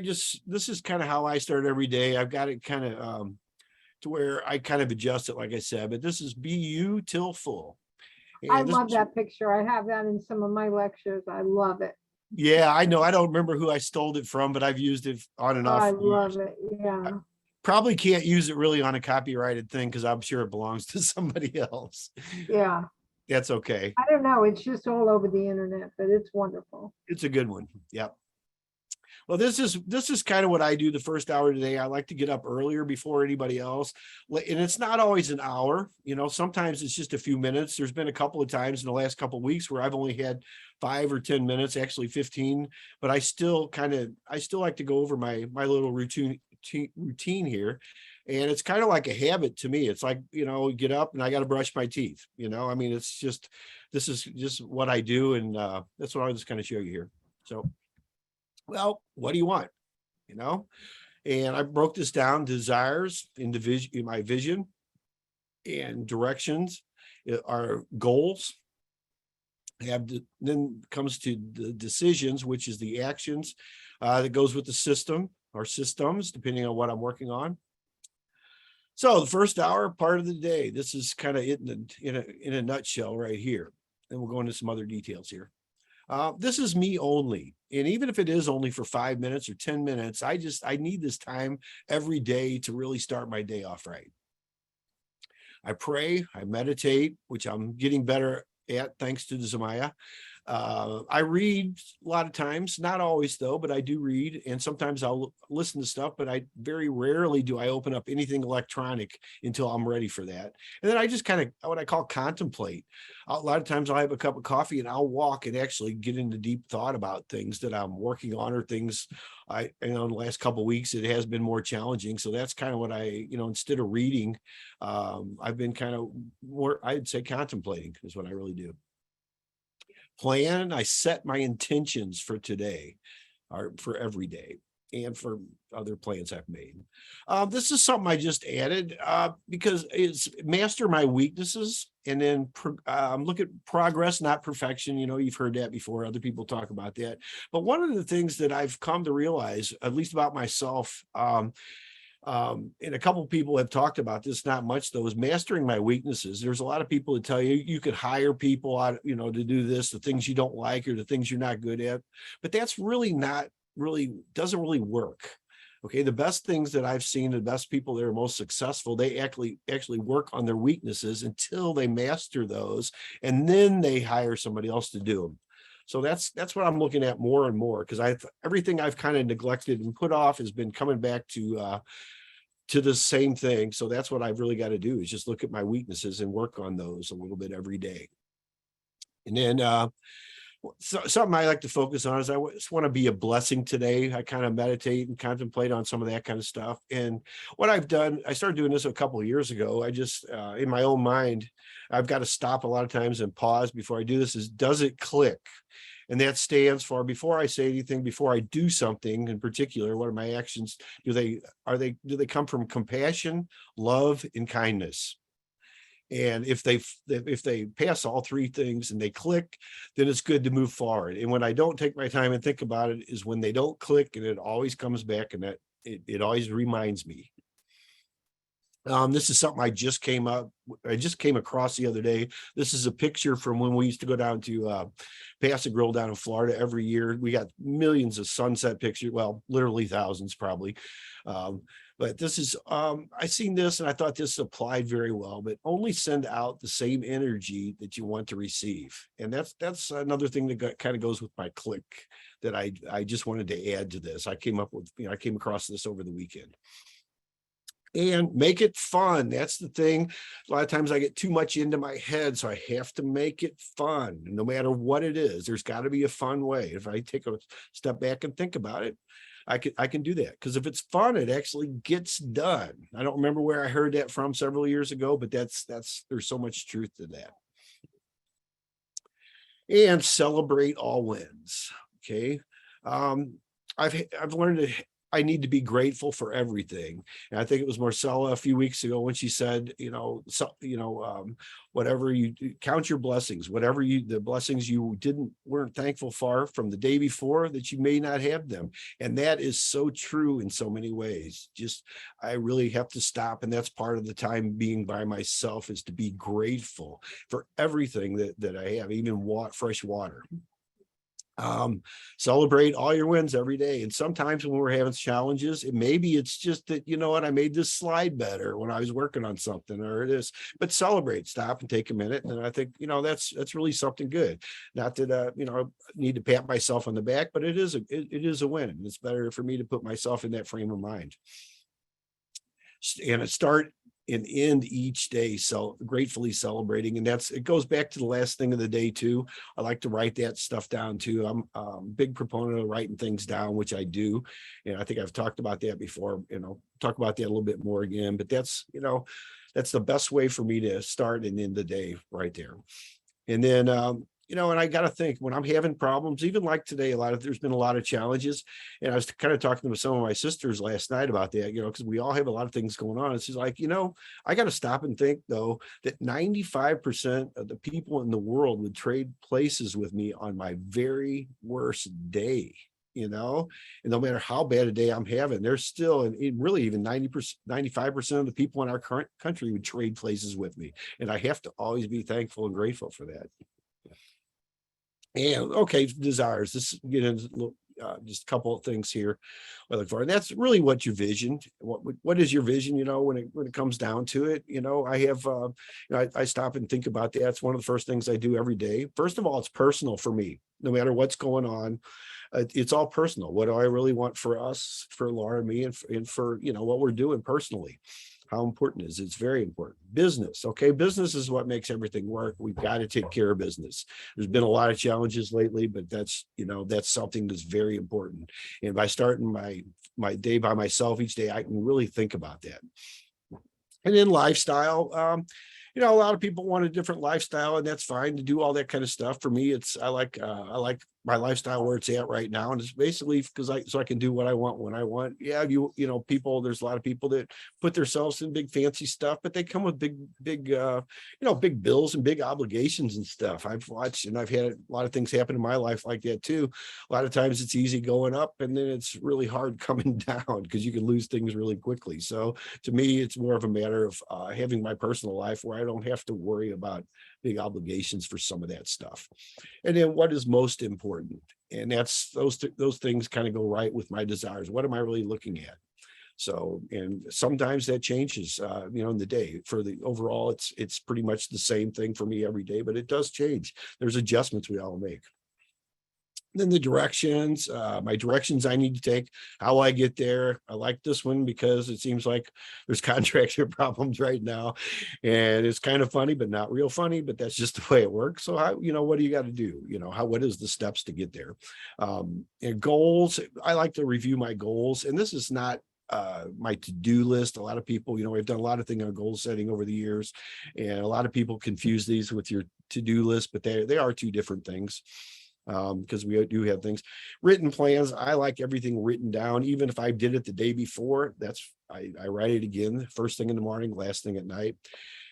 this is kind of how I start every day. I've got it kind of to where I kind of adjust it, like I said, but this is be you till full. I And this, love that picture. I have that in some of my lectures. I love it. yeah, I know. I don't remember who I stole it from, but I've used it on and off I for love years. it. I Yeah. probably can't use it really on a copyrighted thing because I'm sure it belongs to somebody else. Yeah. That's okay. I don't know. It's just all over the internet, but it's wonderful. It's a good one. Yep. Well, this is kind of what I do the first hour today. I like to get up earlier before anybody else. And it's not always an hour, sometimes it's just a few minutes. There's been a couple of times in the last couple of weeks where I've only had 5 or 10 minutes, actually 15, but I still like to go over my little routine here. And it's kind of like a habit to me. It's like, get up and I got to brush my teeth. I mean, this is just what I do. And that's what I'll just kind of show you here. So, well, what do you want? And I broke this down: desires, in my vision, and directions are goals. Then comes to the decisions, which is the actions that goes with the system or systems, depending on what I'm working on. So the first hour, part of the day, this is kind of it in a nutshell right here. And we'll go into some other details here. This is me only. And even if it is only for 5 minutes or 10 minutes, I need this time every day to really start my day off right. I pray, I meditate, which I'm getting better at thanks to the Zamaya. I read a lot of times, not always though, but I do read, and sometimes I'll listen to stuff, but I very rarely do I open up anything electronic until I'm ready for that. And then I just kind of what I call contemplate. A lot of times I'll have a cup of coffee and I'll walk and actually get into deep thought about things that I'm working on or things in the last couple of weeks, it has been more challenging. So that's kind of what instead of reading, I've been kind of more, I'd say contemplating is what I really do. Plan, I set my intentions for today or for every day and for other plans I've made. This is something I just added because it's master my weaknesses and then look at progress, not perfection. You've heard that before. Other people talk about that. But one of the things that I've come to realize, at least about myself, and a couple of people have talked about this, not much though, is mastering my weaknesses. There's a lot of people that tell you could hire people out, to do this, the things you don't like or the things you're not good at, but that's doesn't really work. Okay, the best things that I've seen, the best people that are most successful, they actually work on their weaknesses until they master those, and then they hire somebody else to do them. So that's what I'm looking at more and more, because everything I've kind of neglected and put off has been coming back to the same thing. So that's what I've really got to do, is just look at my weaknesses and work on those a little bit every day. And then something I like to focus on is I just want to be a blessing today. I kind of meditate and contemplate on some of that kind of stuff. And what I've done, I started doing this a couple of years ago. I just, in my own mind, I've got to stop a lot of times and pause before I do this, is does it click? And that stands for, before I say anything, before I do something in particular, what are my actions? Do they come from compassion, love, and kindness? And if they pass all three things and they click, then it's good to move forward. And when I don't take my time and think about it is when they don't click, and it always comes back, and that it always reminds me. This is something I just came across the other day. This is a picture from when we used to go down to Paso Grill down in Florida every year. We got millions of sunset pictures, well, literally thousands probably. But this is, I seen this and I thought this applied very well, but only send out the same energy that you want to receive. And that's another thing that kind of goes with my click that I just wanted to add to this. I came across this over the weekend. And make it fun. That's the thing. A lot of times I get too much into my head, so I have to make it fun. No matter what it is, there's got to be a fun way. If I take a step back and think about it, I can do that, because if it's fun, it actually gets done. I don't remember where I heard that from several years ago, but there's so much truth to that. And celebrate all wins. Okay. I've learned I need to be grateful for everything. And I think it was Marcella a few weeks ago when she said, whatever you count your blessings, whatever the blessings you weren't thankful for from the day before, that you may not have them. And that is so true in so many ways. Just, I really have to stop. And that's part of the time being by myself, is to be grateful for everything that I have, even fresh water. Celebrate all your wins every day. And sometimes when we're having challenges, maybe it's just that, you know what, I made this slide better when I was working on something, or it is, but celebrate, stop and take a minute. And I think, that's really something good. Not that, I need to pat myself on the back, but it is a win. And it's better for me to put myself in that frame of mind. And start and end each day so gratefully celebrating. And it goes back to the last thing of the day too. I like to write that stuff down too. I'm a big proponent of writing things down, which I do. And I think I've talked about that before, talk about that a little bit more again, but that's the best way for me to start and end the day right there. And then, and I got to think, when I'm having problems, even like today, there's been a lot of challenges. And I was kind of talking to some of my sisters last night about that, because we all have a lot of things going on. It's just like, I got to stop and think though, that 95% of the people in the world would trade places with me on my very worst day. And no matter how bad a day I'm having, there's still, and really even 90%, 95% of the people in our current country would trade places with me. And I have to always be thankful and grateful for that. And okay, desires. This get into just a couple of things here I look for, and that's really what your vision. What is your vision? When it comes down to it, I have. I stop and think about that. It's one of the first things I do every day. First of all, it's personal for me. No matter what's going on, it's all personal. What do I really want for us, for Laura and me, and for what we're doing personally? How important is it? It's very important. Business. Okay. Business is what makes everything work. We've got to take care of business. There's been a lot of challenges lately, but that's something that's very important. And by starting my day by myself each day, I can really think about that. And then lifestyle, a lot of people want a different lifestyle, and that's fine to do all that kind of stuff. For me, I like my lifestyle where it's at right now. And it's basically so I can do what I want when I want. Yeah. There's a lot of people that put themselves in big fancy stuff, but they come with big bills and big obligations and stuff. I've watched, and I've had a lot of things happen in my life like that too. A lot of times it's easy going up, and then it's really hard coming down, because you can lose things really quickly. So to me, it's more of a matter of having my personal life where I don't have to worry about big obligations for some of that stuff. And then what is most important? And that's those things kind of go right with my desires. What am I really looking at? So, and sometimes that changes, in the day. For the overall, it's pretty much the same thing for me every day, but it does change. There's adjustments we all make. Then the directions, my directions I need to take, how I get there. I like this one because it seems like there's contractor problems right now, and it's kind of funny, but not real funny, but that's just the way it works. So what do you got to do? What is the steps to get there? And goals, I like to review my goals, and this is not my to-do list. A lot of people, we've done a lot of things on goal setting over the years, and a lot of people confuse these with your to-do list, but they are two different things. Because we do have things. Written plans, I like everything written down. Even if I did it the day before, I write it again, first thing in the morning, last thing at night.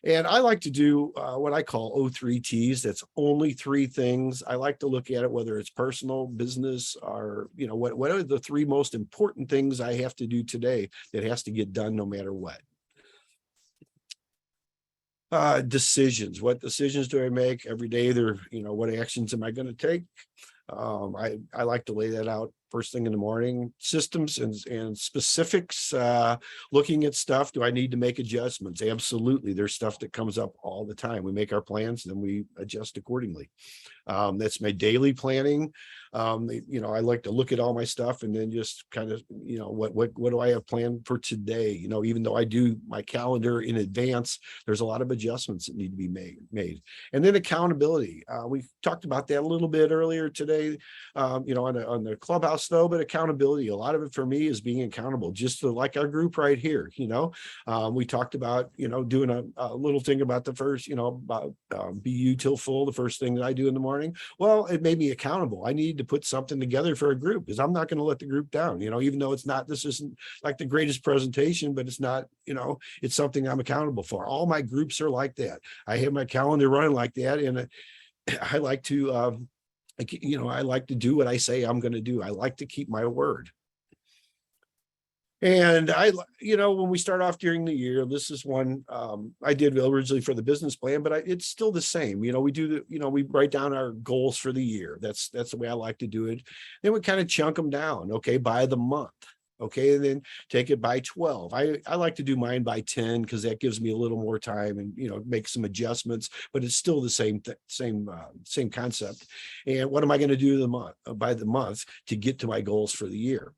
And I like to do what I call 03 T's. That's only 3 things. I like to look at it, whether it's personal, business, or what are the 3 most important things I have to do today that has to get done no matter what. Decisions. What decisions do I make every day? What actions am I going to take? I like to lay that out first thing in the morning. Systems and specifics, looking at stuff. Do I need to make adjustments? Absolutely. There's stuff that comes up all the time. We make our plans, then we adjust accordingly. That's my daily planning. I like to look at all my stuff and then just kind of, what do I have planned for today? Even though I do my calendar in advance, there's a lot of adjustments that need to be made. And then accountability. We talked about that a little bit earlier today, on the Clubhouse boss though, but accountability. A lot of it for me is being accountable, just to, like our group right here, we talked about, doing a little thing about the first, about BU till full, the first thing that I do in the morning. Well, it made me accountable. I need to put something together for a group because I'm not going to let the group down, even though this isn't like the greatest presentation, but it's not, it's something I'm accountable for. All my groups are like that. I have my calendar running like that. And I like to, I like to do what I say I'm going to do. I like to keep my word. And when we start off during the year, this is one I did originally for the business plan, but it's still the same. We do we write down our goals for the year. That's the way I like to do it. Then we kind of chunk them down, okay, by the month. Okay, and then take it by 12. I like to do mine by 10 because that gives me a little more time and make some adjustments, but it's still the same concept. And what am I going to do by the month to get to my goals for the year?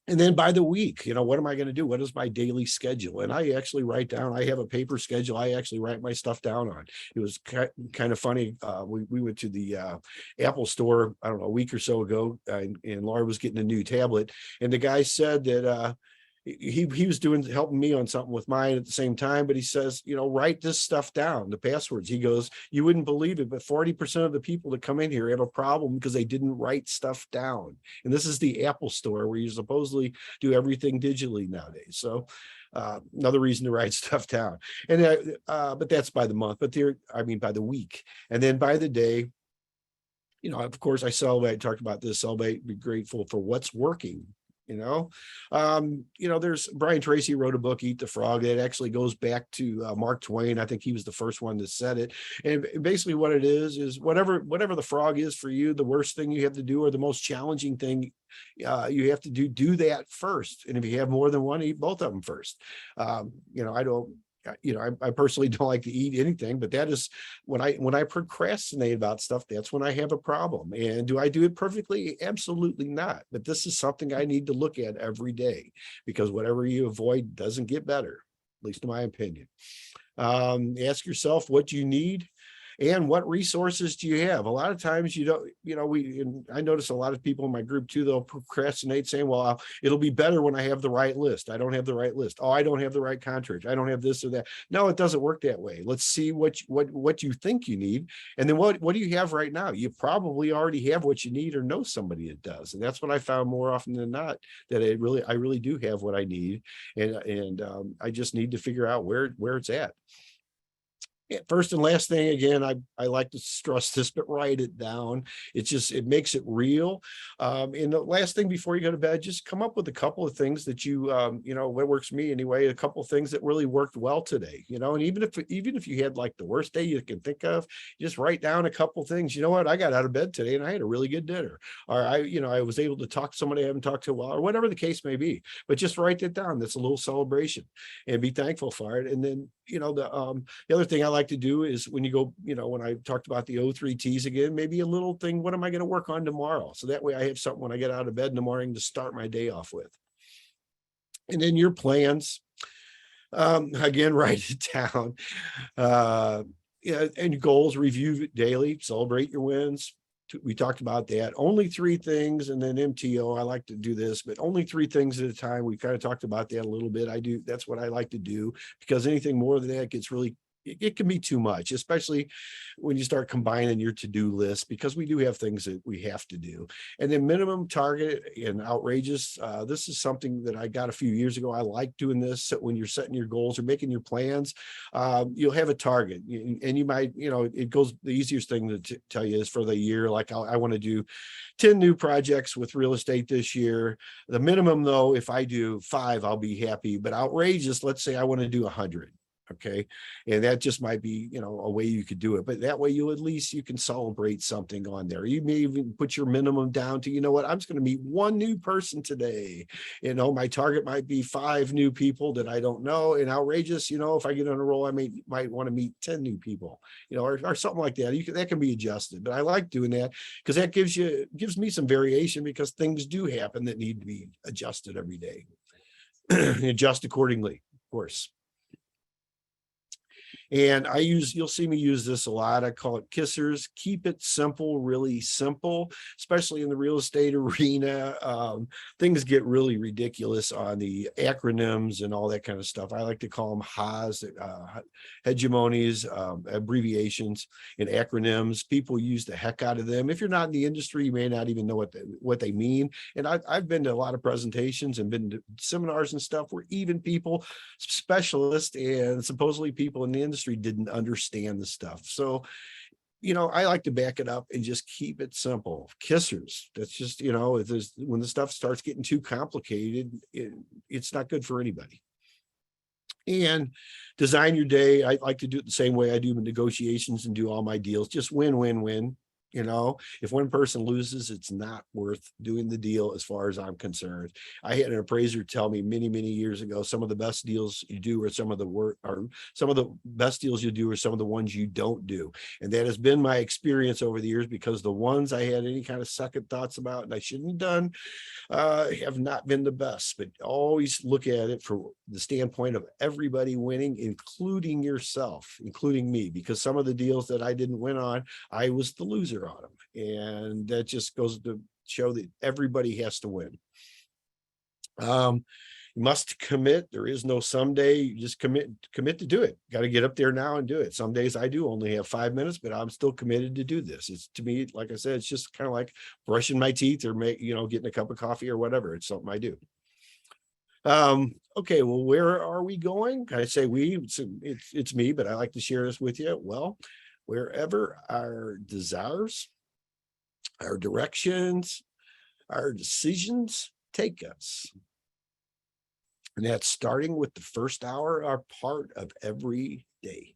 And then by the week, what am I going to do? What is my daily schedule? And I actually write down, I have a paper schedule. I actually write my stuff down on. It was kind of funny. We went to the Apple store, I don't know, a week or so ago, and Laura was getting a new tablet. And the guy said that he was helping me on something with mine at the same time, but he says, write this stuff down, the passwords. He goes, you wouldn't believe it, but 40% of the people that come in here have a problem because they didn't write stuff down. And this is the Apple store where you supposedly do everything digitally nowadays. So another reason to write stuff down. And but that's by the month, but by the week. And then by the day, of course, I talked about this, celebrate, be grateful for what's working. There's Brian Tracy wrote a book, Eat the Frog. It actually goes back to Mark Twain. I think he was the first one that said it. And basically what it is whatever the frog is for you, the worst thing you have to do or the most challenging thing you have to do that first. And if you have more than one, eat both of them first. I personally don't like to eat anything, but that is when I procrastinate about stuff, that's when I have a problem. And do I do it perfectly? Absolutely not. But this is something I need to look at every day because whatever you avoid doesn't get better, at least in my opinion. Ask yourself what you need. And what resources do you have? A lot of times you don't, I notice a lot of people in my group too, they'll procrastinate saying, well, it'll be better when I have the right list. I don't have the right list. Oh, I don't have the right contract. I don't have this or that. No, it doesn't work that way. Let's see what you think you need. And then what do you have right now? You probably already have what you need or know somebody that does. And that's what I found more often than not, that I really do have what I need. And I just need to figure out where it's at. First and last thing, again, I like to stress this, but write it down. It makes it real. And the last thing before you go to bed, just come up with a couple of things that what works for me anyway, a couple of things that really worked well today, and even if you had like the worst day you can think of, just write down a couple of things. You know what? I got out of bed today and I had a really good dinner, or I was able to talk to somebody I haven't talked to a while, or whatever the case may be, but just write it down. That's a little celebration and be thankful for it. And then, the other thing I like to do is when you go, when I talked about the 03 T's again, maybe a little thing, what am I going to work on tomorrow? So that way I have something when I get out of bed in the morning to start my day off with. And then your plans, again, write it down. And your goals, review daily, celebrate your wins. We talked about that. Only 3 things, and then MTO. I like to do this, but only 3 things at a time. We kind of talked about that a little bit. That's what I like to do, because anything more than that gets really, it can be too much, especially when you start combining your to-do list, because we do have things that we have to do. And then minimum, target, and outrageous. This is something that I got a few years ago. I like doing this. So when you're setting your goals or making your plans, you'll have a target, and you might, it goes, the easiest thing to tell you is for the year, like I want to do 10 new projects with real estate this year. The minimum though, if I do 5, I'll be happy, but outrageous, let's say I want to do 100. Okay. And that just might be, a way you could do it, but that way you can celebrate something on there. You may even put your minimum down to, I'm just going to meet 1 new person today. My target might be 5 new people that I don't know. And outrageous, if I get on a roll, I might want to meet 10 new people, or something like that. That can be adjusted, but I like doing that because that gives me some variation, because things do happen that need to be adjusted every day. Adjust accordingly, of course. And you'll see me use this a lot. I call it kissers. Keep it simple, really simple, especially in the real estate arena. Things get really ridiculous on the acronyms and all that kind of stuff. I like to call them HAs, hegemonies, abbreviations and acronyms. People use the heck out of them. If you're not in the industry, you may not even know what they mean. And I've been to a lot of presentations and been to seminars and stuff where even people, specialists and supposedly people in the industry, didn't understand the stuff. So, I like to back it up and just keep it simple. Kissers. That's just, when the stuff starts getting too complicated, it's not good for anybody. And design your day. I like to do it the same way I do negotiations and do all my deals. Just win, win, win. If one person loses, it's not worth doing the deal as far as I'm concerned. I had an appraiser tell me many, many years ago, some of the best deals you do are some of the best deals you do are some of the ones you don't do. And that has been my experience over the years, because the ones I had any kind of second thoughts about and I shouldn't have done have not been the best. But always look at it from the standpoint of everybody winning, including yourself, including me, because some of the deals that I didn't win on, I was the loser on them. And that just goes to show that everybody has to win. You must commit. There is no someday. You just commit to do it. Got to get up there now and do it. Some days I do only have 5 minutes, but I'm still committed to do this. It's, to me, like I said, it's just kind of like brushing my teeth or getting a cup of coffee or whatever. It's something I do. Okay, well, where are we going? I say we, it's me, but I like to share this with you. Well, wherever our desires, our directions, our decisions take us. And that's starting with the first hour, our part of every day.